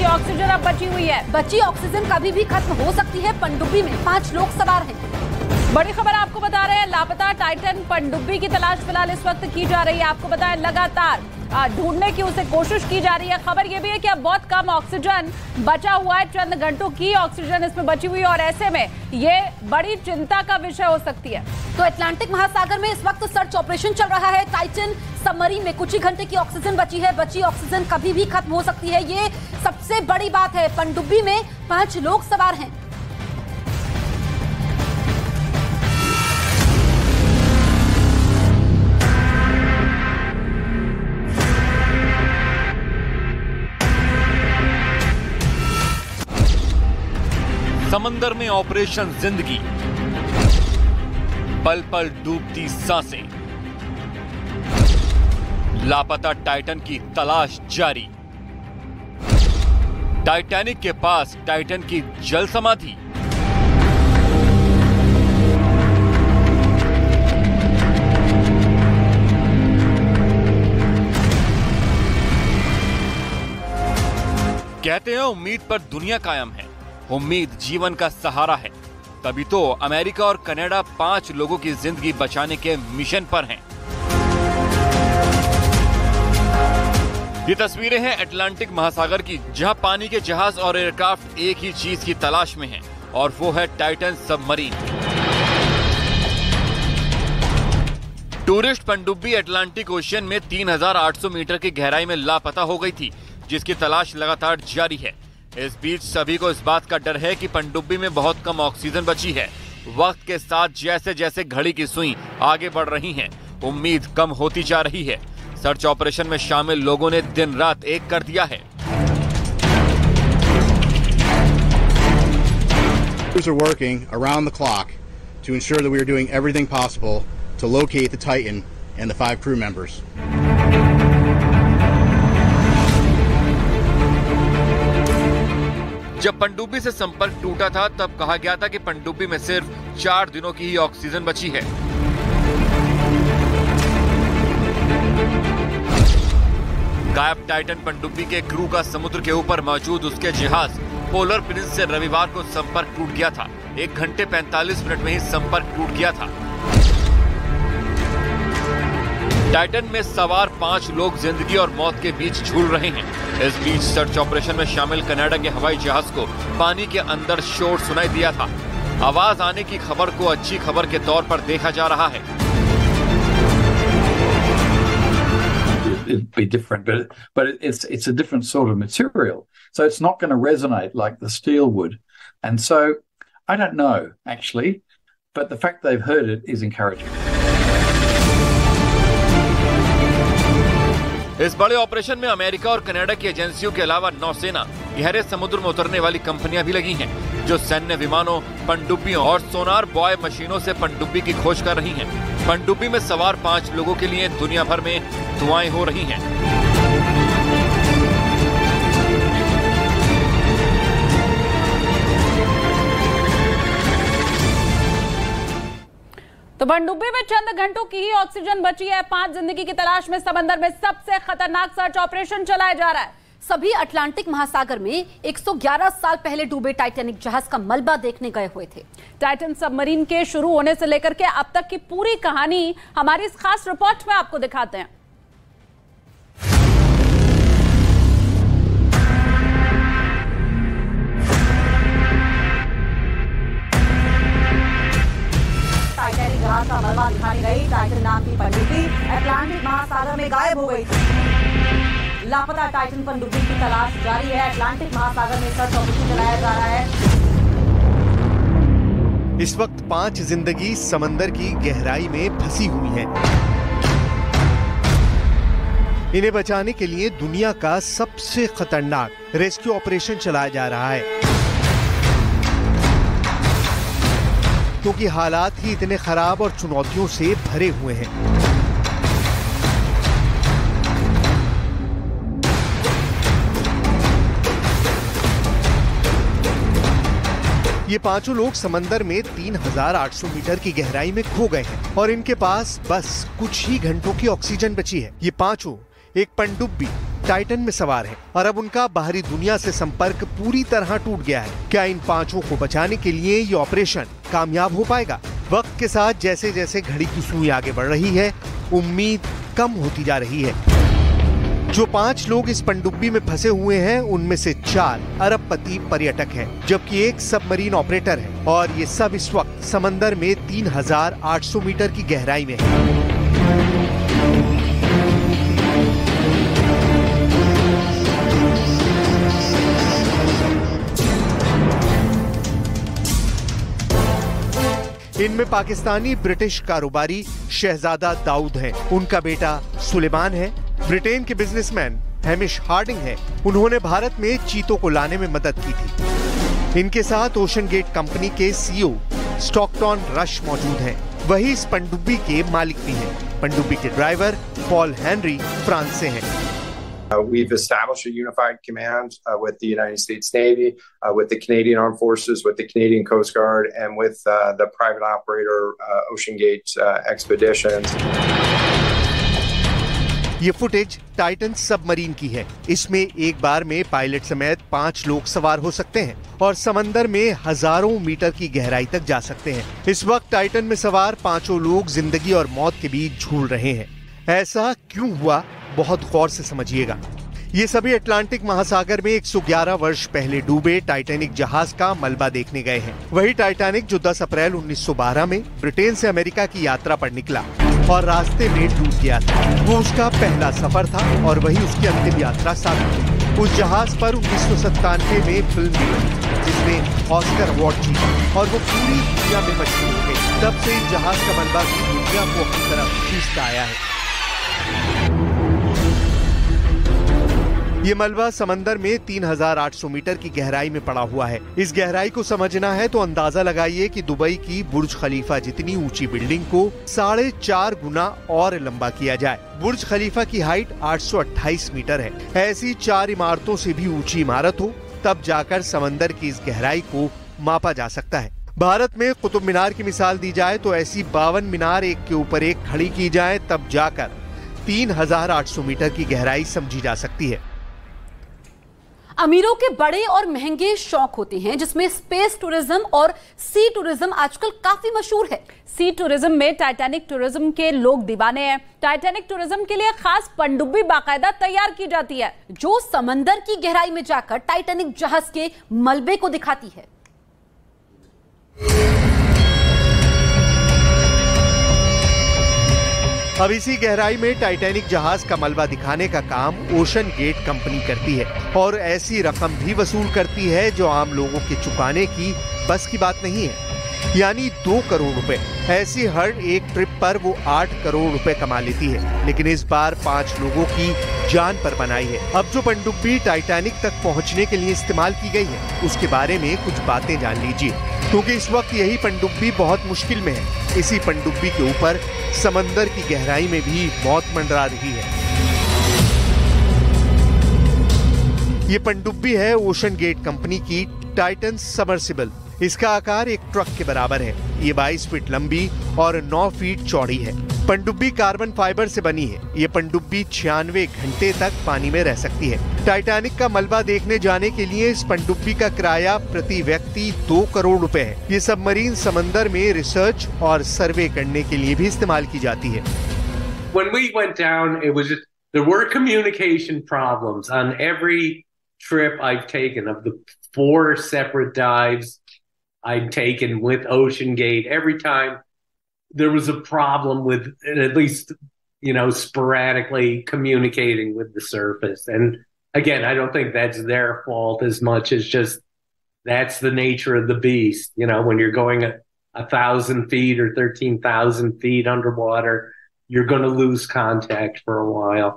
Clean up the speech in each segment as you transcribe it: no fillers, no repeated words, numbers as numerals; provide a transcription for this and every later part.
की ऑक्सीजन अब बची हुई है। बची ऑक्सीजन कभी भी खत्म हो सकती है। पनडुब्बी में 5 लोग सवार हैं। बड़ी खबर आपको बता रहे हैं, लापता टाइटन पनडुब्बी की तलाश फिलहाल इस वक्त की जा रही है। आपको बताएं लगातार ढूंढने की उसे कोशिश की जा रही है। खबर यह भी है कि अब बहुत कम ऑक्सीजन बचा हुआ है, चंद घंटों की ऑक्सीजन इसमें बची हुई है और ऐसे में ये बड़ी चिंता का विषय हो सकती है। तो अटलांटिक महासागर में इस वक्त सर्च ऑपरेशन चल रहा है। टाइटन सबमरीन में कुछ ही घंटे की ऑक्सीजन बची है। बची ऑक्सीजन कभी भी खत्म हो सकती है, ये सबसे बड़ी बात है। पनडुब्बी में 5 लोग सवार हैं। समंदर में ऑपरेशन जिंदगी, पल पल डूबती सांसें, लापता टाइटन की तलाश जारी। टाइटैनिक के पास टाइटन की जल समाधि। कहते हैं उम्मीद पर दुनिया कायम है, उम्मीद जीवन का सहारा है। तभी तो अमेरिका और कनाडा 5 लोगों की जिंदगी बचाने के मिशन पर हैं। ये तस्वीरें हैं अटलांटिक महासागर की, जहां पानी के जहाज और एयरक्राफ्ट एक ही चीज की तलाश में हैं, और वो है टाइटन सबमरीन। टूरिस्ट पनडुब्बी अटलांटिक ओशियन में 3800 मीटर की गहराई में लापता हो गई थी, जिसकी तलाश लगातार जारी है। इस बीच सभी को इस बात का डर है कि पनडुब्बी में बहुत कम ऑक्सीजन बची है। वक्त के साथ जैसे जैसे घड़ी की सुई आगे बढ़ रही है, उम्मीद कम होती जा रही है। सर्च ऑपरेशन में शामिल लोगों ने दिन रात एक कर दिया है। Crews are working around the clock to ensure that we are doing everything possible to locate the Titan and the 5 crew members. जब पनडुब्बी से संपर्क टूटा था तब कहा गया था कि पनडुब्बी में सिर्फ 4 दिनों की ही ऑक्सीजन बची है। गायब टाइटन पनडुब्बी के क्रू का समुद्र के ऊपर मौजूद उसके जहाज पोलर प्रिंस से रविवार को संपर्क टूट गया था। 1 घंटे 45 मिनट में ही संपर्क टूट गया था। टाइटन में सवार 5 लोग जिंदगी और मौत के बीच झूल रहे हैं। इस बीच सर्च ऑपरेशन में शामिल कनाडा के हवाई जहाज को पानी के अंदर शोर सुनाई दिया था। आवाज आने की खबर को अच्छी खबर के तौर पर देखा जा रहा है। It'd be different, but it's a different sort of material, so it's not going to resonate like the steel would. And so I don't know actually, but the fact they've heard it is encouraging. इस बड़े operation में America और Canada की एजेंसियों के अलावा नौसेना, गहरे समुद्र में उतरने वाली कंपनियां भी लगी हैं, जो सैन्य विमानों, पनडुब्बियों और सोनार बॉय मशीनों से पनडुब्बी की खोज कर रही हैं। पनडुब्बी में सवार 5 लोगों के लिए दुनिया भर में दुआएं हो रही हैं। तो पनडुब्बी में चंद घंटों की ही ऑक्सीजन बची है। 5 जिंदगी की तलाश में समंदर में सबसे खतरनाक सर्च ऑपरेशन चलाया जा रहा है। सभी अटलांटिक महासागर में 111 साल पहले डूबे टाइटैनिक जहाज का मलबा देखने गए हुए थे। टाइटन सबमरीन के शुरू होने से लेकर के अब तक की पूरी कहानी हमारी इस खास रिपोर्ट में आपको दिखाते हैं। टाइटैनिक जहाज का मलबा दिखाने गई टाइटन नाम की पनडुब्बी अटलांटिक महासागर में गायब हो गई थी। लापता टाइटन पनडुब्बी की तलाश जारी है। अटलांटिक महासागर में सर्च ऑपरेशन चलाया जा रहा है। इस वक्त 5 जिंदगी समंदर की गहराई में फंसी हुई हैं। इन्हें बचाने के लिए दुनिया का सबसे खतरनाक रेस्क्यू ऑपरेशन चलाया जा रहा है, क्योंकि हालात ही इतने खराब और चुनौतियों से भरे हुए हैं। ये 5 लोग समंदर में 3800 मीटर की गहराई में खो गए हैं और इनके पास बस कुछ ही घंटों की ऑक्सीजन बची है। ये 5 एक पनडुब्बी टाइटन में सवार हैं और अब उनका बाहरी दुनिया से संपर्क पूरी तरह टूट गया है। क्या इन 5 को बचाने के लिए ये ऑपरेशन कामयाब हो पाएगा? वक्त के साथ जैसे जैसे घड़ी की सुई आगे बढ़ रही है, उम्मीद कम होती जा रही है। जो 5 लोग इस पनडुब्बी में फंसे हुए हैं, उनमें से 4 अरबपति पर्यटक हैं, जबकि 1 सबमरीन ऑपरेटर है और ये सब इस वक्त समंदर में 3800 मीटर की गहराई में है। इनमें पाकिस्तानी ब्रिटिश कारोबारी शहजादा दाऊद हैं, उनका बेटा सुलेमान है, ब्रिटेन के बिजनेसमैन हैमिश हार्डिंग है, उन्होंने भारत में चीतों को लाने में मदद की थी। इनके साथ ओशन गेट कंपनी के सीईओ स्टॉकटन रश मौजूद हैं, वही इस पनडुब्बी के मालिक भी हैं। पनडुब्बी के ड्राइवर पॉल हेनरी फ्रांस से हैं। We've established a unified command with the United States Navy, with the Canadian Armed Forces, with the Canadian Coast Guard, and with the private operator Ocean Gate Expeditions. ये footage Titan submarine की है। इसमें एक बार में pilot समेत 5 लोग सवार हो सकते हैं और समंदर में हजारों मीटर की गहराई तक जा सकते हैं। इस वक्त टाइटन में सवार 5 लोग जिंदगी और मौत के बीच झूल रहे हैं। ऐसा क्यों हुआ, बहुत गौर से समझिएगा। ये सभी अटलांटिक महासागर में 111 वर्ष पहले डूबे टाइटैनिक जहाज का मलबा देखने गए हैं। वही टाइटैनिक जो 10 अप्रैल 1912 में ब्रिटेन से अमेरिका की यात्रा पर निकला और रास्ते में डूब गया था। वो उसका पहला सफर था और वही उसकी अंतिम यात्रा साबित हुई। उस जहाज पर 1997 में फिल्म बनी जिसने ऑस्कर अवार्ड जीता और वो पूरी दुनिया में मशहूर हो गई। तब से इस जहाज का मलबा भी दुनिया को अपनी तरफ खींचता आया है। ये मलबा समंदर में 3800 मीटर की गहराई में पड़ा हुआ है। इस गहराई को समझना है तो अंदाजा लगाइए कि दुबई की बुर्ज खलीफा जितनी ऊंची बिल्डिंग को 4.5 गुना और लंबा किया जाए। बुर्ज खलीफा की हाइट 828 मीटर है। ऐसी 4 इमारतों से भी ऊंची इमारत हो तब जाकर समंदर की इस गहराई को मापा जा सकता है। भारत में कुतुब मीनार की मिसाल दी जाए तो ऐसी 52 मीनार एक के ऊपर एक खड़ी की जाए तब जाकर 3800 मीटर की गहराई समझी जा सकती है। अमीरों के बड़े और महंगे शौक होते हैं जिसमें स्पेस टूरिज्म और सी टूरिज्म आजकल काफी मशहूर है। सी टूरिज्म में टाइटैनिक टूरिज्म के लोग दीवाने हैं। टाइटैनिक टूरिज्म के लिए खास पनडुब्बी बाकायदा तैयार की जाती है जो समंदर की गहराई में जाकर टाइटैनिक जहाज के मलबे को दिखाती है। अब इसी गहराई में टाइटैनिक जहाज का मलबा दिखाने का काम ओशन गेट कंपनी करती है और ऐसी रकम भी वसूल करती है जो आम लोगों के चुकाने की बस की बात नहीं है, यानी 2 करोड़ रुपए। ऐसी हर एक ट्रिप पर वो 8 करोड़ रुपए कमा लेती है, लेकिन इस बार 5 लोगों की जान पर बनाई है। अब जो पनडुब्बी टाइटैनिक तक पहुंचने के लिए इस्तेमाल की गई है उसके बारे में कुछ बातें जान लीजिए, क्योंकि इस वक्त यही पनडुब्बी बहुत मुश्किल में है। इसी पनडुब्बी के ऊपर समंदर की गहराई में भी मौत मंडरा रही है। ये पनडुब्बी है ओशन गेट कंपनी की टाइटन सबमर्सिबल। इसका आकार एक ट्रक के बराबर है। ये 22 फीट लंबी और 9 फीट चौड़ी है। पनडुब्बी कार्बन फाइबर से बनी है। ये पनडुब्बी 96 घंटे तक पानी में रह सकती है। टाइटैनिक का मलबा देखने जाने के लिए इस पनडुब्बी का किराया प्रति व्यक्ति 2 करोड़ रुपए है। ये सबमरीन समंदर में रिसर्च और सर्वे करने के लिए भी इस्तेमाल की जाती है। When we went down, there were communication problems on every trip I've taken. Of the 4 separate dives I'd taken with Ocean Gate, every time there was a problem with at least, sporadically communicating with the surface. And again, I don't think that's their fault as much as just that's the nature of the beast. When you're going 1,000 feet or 13,000 feet underwater, you're going to lose contact for a while.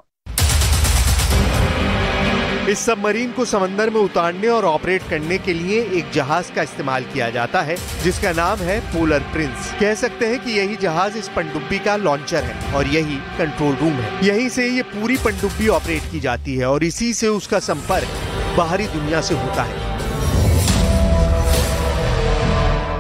इस submarine को समंदर में उतारने और operate करने के लिए एक जहाज का इस्तेमाल किया जाता है जिसका नाम है पोलर प्रिंस। कह सकते हैं कि यही जहाज इस पनडुब्बी का लॉन्चर है और यही कंट्रोल रूम है। यहीं से ये पूरी पनडुब्बी ऑपरेट की जाती है और इसी से उसका संपर्क बाहरी दुनिया से होता है।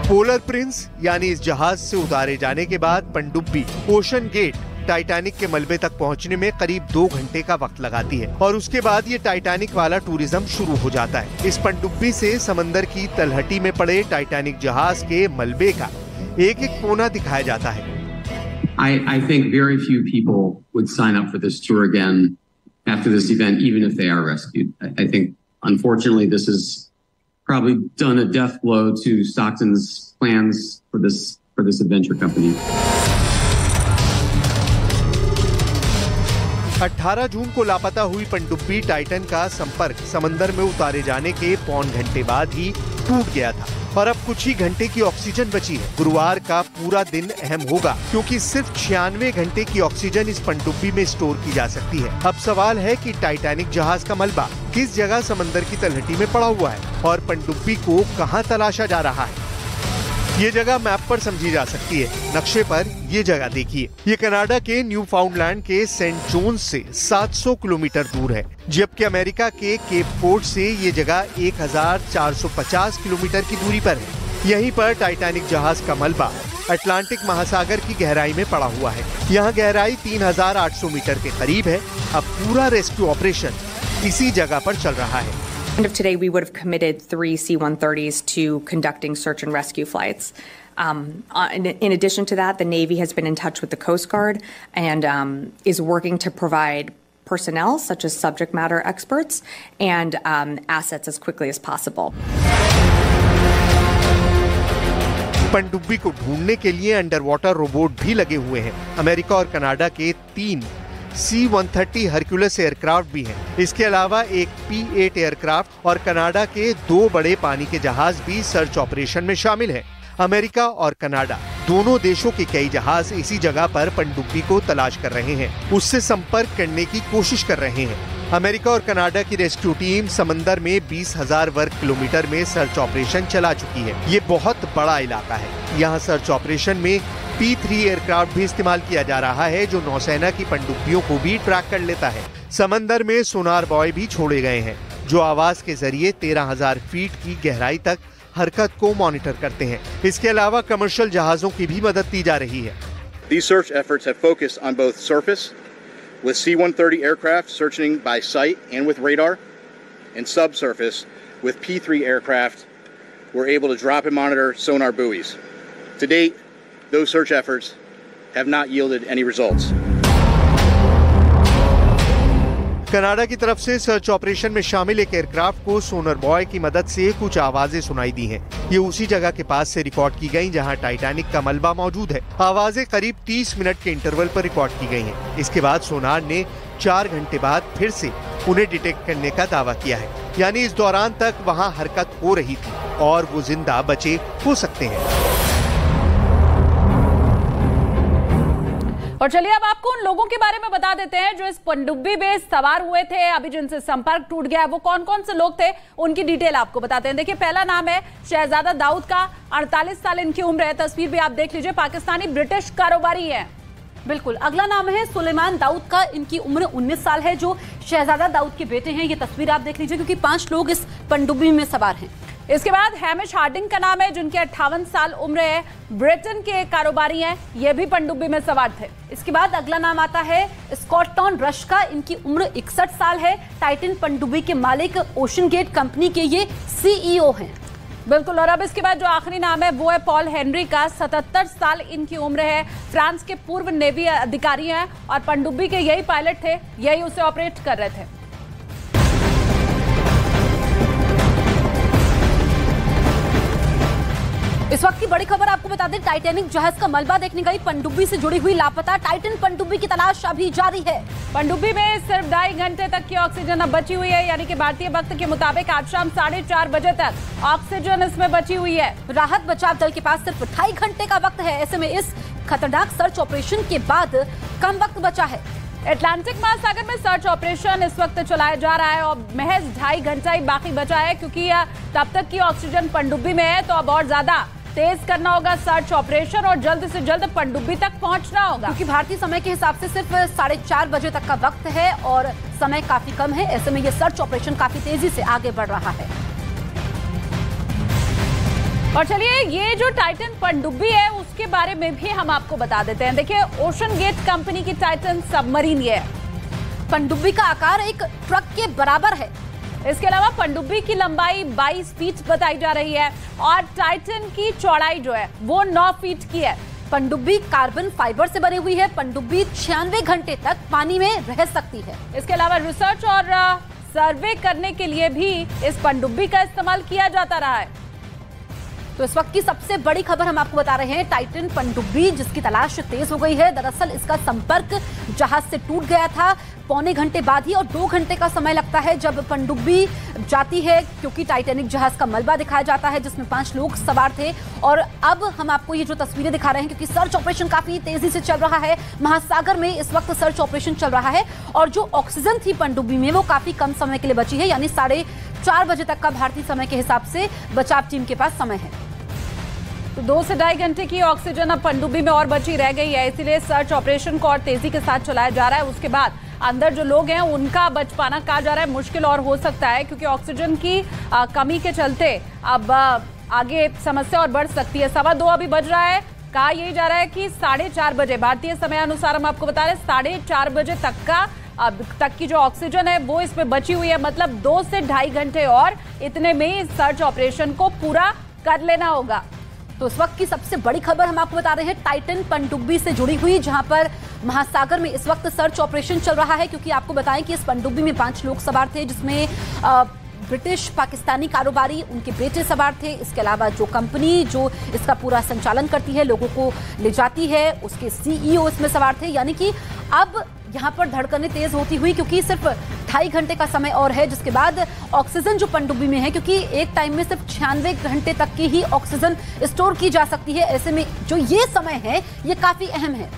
पोलर प्रिंस यानी इस जहाज से उतारे जाने के बाद पनडुब्बी ओशन गेट टाइटैनिक के मलबे तक पहुंचने में करीब 2 घंटे का वक्त लगाती है और उसके बाद ये टाइटैनिक वाला टूरिज्म शुरू हो जाता है। इस पनडुब्बी से समंदर की तलहटी में पड़े टाइटैनिक जहाज के मलबे का एक-एक कोना दिखाया जाता है। I think very few people would sign up for this tour again after this event, even if they are rescued. I think, unfortunately, this has probably done a death blow to Stockton's plans for this adventure company. 18 जून को लापता हुई पनडुब्बी Titan का संपर्क समंदर में उतारे जाने के पौन घंटे बाद ही टूट गया था और अब कुछ ही घंटे की ऑक्सीजन बची है। गुरुवार का पूरा दिन अहम होगा क्योंकि सिर्फ 96 घंटे की ऑक्सीजन इस पनडुब्बी में स्टोर की जा सकती है। अब सवाल है कि टाइटैनिक जहाज का मलबा किस जगह समंदर की तलहटी में पड़ा हुआ है और पनडुब्बी को कहां तलाशा जा रहा है। ये जगह मैप पर समझी जा सकती है। नक्शे पर ये जगह देखिए। ये कनाडा के न्यू फाउंडलैंड के सेंट जोन्स से 700 किलोमीटर दूर है, जबकि अमेरिका के केप कोड से ये जगह 1450 किलोमीटर की दूरी पर है। यहीं पर टाइटैनिक जहाज का मलबा अटलांटिक महासागर की गहराई में पड़ा हुआ है। यहाँ गहराई 3800 मीटर के करीब है। अब पूरा रेस्क्यू ऑपरेशन इसी जगह पर चल रहा है। End of today, we would have committed 3 C-130s to conducting search and rescue flights. In addition to that, the Navy has been in touch with the Coast Guard and is working to provide personnel, such as subject matter experts, and assets as quickly as possible. पनडुब्बी को ढूंढने के लिए under water robot भी लगे हुए हैं। America और कनाडा के 3 C-130 हरक्यूलिस एयरक्राफ्ट भी हैं। इसके अलावा एक P-8 एयरक्राफ्ट और कनाडा के 2 बड़े पानी के जहाज भी सर्च ऑपरेशन में शामिल हैं। अमेरिका और कनाडा दोनों देशों के कई जहाज इसी जगह पर पनडुब्बी को तलाश कर रहे हैं, उससे संपर्क करने की कोशिश कर रहे हैं। अमेरिका और कनाडा की रेस्क्यू टीम समंदर में 20,000 वर्ग किलोमीटर में सर्च ऑपरेशन चला चुकी है। ये बहुत बड़ा इलाका है। यहाँ सर्च ऑपरेशन में P-3 एयरक्राफ्ट भी इस्तेमाल किया जा रहा है, जो नौसेना की पनडुब्बियों को भी ट्रैक कर लेता है। समंदर में सोनार बॉय भी छोड़े गए हैं, जो आवाज के जरिए 13,000 फीट की गहराई तक हरकत को मॉनिटर करते हैं। इसके अलावा कमर्शियल जहाजों की भी मदद दी जा रही है। These search efforts have focused on both surface, with C-130 aircraft searching by sight and with radar, and subsurface, with P-3 aircraft were able to drop and monitor sonar buoys. To date, those search efforts have not yielded any results. Canada की तरफ से search operation में शामिल एक aircraft को सोनर boy की मदद से कुछ आवाजें सुनाई दी हैं। ये उसी जगह के पास से रिकॉर्ड की गई जहां टाइटैनिक का मलबा मौजूद है। आवाजें करीब 30 मिनट के इंटरवल पर रिकॉर्ड की गई हैं। इसके बाद सोनार ने 4 घंटे बाद फिर से उन्हें डिटेक्ट करने का दावा किया है, यानी इस दौरान तक वहाँ हरकत हो रही थी और वो जिंदा बचे हो सकते हैं। और चलिए अब आपको उन लोगों के बारे में बता देते हैं जो इस पनडुब्बी में सवार हुए थे, अभी जिनसे संपर्क टूट गया है। वो कौन कौन से लोग थे, उनकी डिटेल आपको बताते हैं। देखिए, पहला नाम है शहजादा दाऊद का, 48 साल इनकी उम्र है। तस्वीर भी आप देख लीजिए, पाकिस्तानी ब्रिटिश कारोबारी है। बिल्कुल। अगला नाम है सुलेमान दाऊद का, इनकी उम्र 19 साल है, जो शहजादा दाऊद के बेटे हैं। ये तस्वीर आप देख लीजिए, क्योंकि 5 लोग इस पनडुब्बी में सवार हैं। इसके बाद हैमिश हार्डिंग का नाम है, जिनके 58 साल उम्र है, ब्रिटेन के कारोबारी हैं। ये भी पनडुब्बी में सवार थे। इसके बाद अगला नाम आता है स्कॉटटॉन रश का, इनकी उम्र 61 साल है। टाइटन पनडुब्बी के मालिक ओशन गेट कंपनी के ये CEO हैं। बिल्कुल। और अब इसके बाद जो आखिरी नाम है वो है पॉल हेनरी का, 77 साल इनकी उम्र है। फ्रांस के पूर्व नेवी अधिकारी हैं और पनडुब्बी के यही पायलट थे, यही उसे ऑपरेट कर रहे थे। इस वक्त की बड़ी खबर आपको बता दें, टाइटैनिक जहाज का मलबा देखने गई पनडुब्बी से जुड़ी हुई लापता टाइटन पनडुब्बी की तलाश अभी जारी है। पनडुब्बी में सिर्फ 2.5 घंटे तक की ऑक्सीजन अब बची हुई है, यानी कि भारतीय वक्त के मुताबिक आज शाम 4:30 बजे तक ऑक्सीजन इसमें बची हुई है। राहत बचाव दल के पास सिर्फ 2.5 घंटे का वक्त है। ऐसे में इस खतरनाक सर्च ऑपरेशन के बाद कम वक्त बचा है। अटलांटिक महासागर में सर्च ऑपरेशन इस वक्त चलाया जा रहा है और महज 2.5 घंटा ही बाकी बचा है, क्योंकि तब तक की ऑक्सीजन पनडुब्बी में है, तो अब और ज्यादा तेज करना होगा सर्च ऑपरेशन और जल्द से जल्द पनडुब्बी तक पहुंचना होगा, क्योंकि भारतीय समय के हिसाब से सिर्फ 4:30 बजे तक का वक्त है और समय काफी कम है। ऐसे में यह सर्च ऑपरेशन काफी तेजी से आगे बढ़ रहा है। और चलिए, ये जो टाइटन पनडुब्बी है के बारे में भी हम आपको बता देते हैं। देखिए, ओशन गेट कंपनी की टाइटन सबमरीन ये है। पनडुब्बी का आकार एक ट्रक के बराबर है। इसके अलावा पनडुब्बी की लंबाई 22 फीट बताई जा रही है और टाइटन की चौड़ाई जो है वो 9 फीट की है। पनडुब्बी कार्बन फाइबर से बनी हुई है। पनडुब्बी 96 घंटे तक पानी में रह सकती है। इसके अलावा रिसर्च और सर्वे करने के लिए भी इस पनडुब्बी का इस्तेमाल किया जाता रहा है। तो इस वक्त की सबसे बड़ी खबर हम आपको बता रहे हैं, टाइटन पनडुब्बी जिसकी तलाश तेज हो गई है। दरअसल इसका संपर्क जहाज से टूट गया था पौने घंटे बाद ही, और 2 घंटे का समय लगता है जब पनडुब्बी जाती है, क्योंकि टाइटैनिक जहाज का मलबा दिखाया जाता है जिसमें 5 लोग सवार थे। और अब हम आपको ये जो तस्वीरें दिखा रहे हैं, क्योंकि सर्च ऑपरेशन काफी तेजी से चल रहा है, महासागर में इस वक्त सर्च ऑपरेशन चल रहा है, और जो ऑक्सीजन थी पनडुब्बी में वो काफी कम समय के लिए बची है, यानी 4:30 बजे तक का भारतीय समय के हिसाब से बचाव टीम के पास समय है। तो 2 से 2.5 घंटे की ऑक्सीजन अब पनडुब्बी में और बची रह गई है, इसीलिए सर्च ऑपरेशन को और तेजी के साथ चलाया जा रहा है। उसके बाद अंदर जो लोग हैं उनका बच पाना कहा जा रहा है मुश्किल और हो सकता है, क्योंकि ऑक्सीजन की कमी के चलते अब आगे समस्या और बढ़ सकती है। 2:15 अभी बज रहा है। कहा यही जा रहा है कि 4:30 बजे भारतीय समय अनुसार हम आपको बता रहे हैं 4:30 बजे तक का अब तक की जो ऑक्सीजन है वो इसमें बची हुई है। मतलब 2 से 2.5 घंटे और इतने में इस सर्च ऑपरेशन को पूरा कर लेना होगा। तो इस वक्त की सबसे बड़ी खबर हम आपको बता रहे हैं टाइटन पनडुब्बी से जुड़ी हुई, जहां पर महासागर में इस वक्त सर्च ऑपरेशन चल रहा है। क्योंकि आपको बताएं कि इस पनडुब्बी में 5 लोग सवार थे, जिसमें ब्रिटिश पाकिस्तानी कारोबारी, उनके बेटे सवार थे। इसके अलावा जो कंपनी जो इसका पूरा संचालन करती है, लोगों को ले जाती है, उसके CEO इसमें सवार थे। यानी कि अब यहाँ पर धड़कनें तेज होती हुई, क्योंकि सिर्फ 2.5 घंटे का समय और है, जिसके बाद ऑक्सीजन जो पनडुब्बी में है, क्योंकि एक टाइम में सिर्फ 96 घंटे तक की ही ऑक्सीजन स्टोर की जा सकती है। ऐसे में जो ये समय है ये काफी अहम है।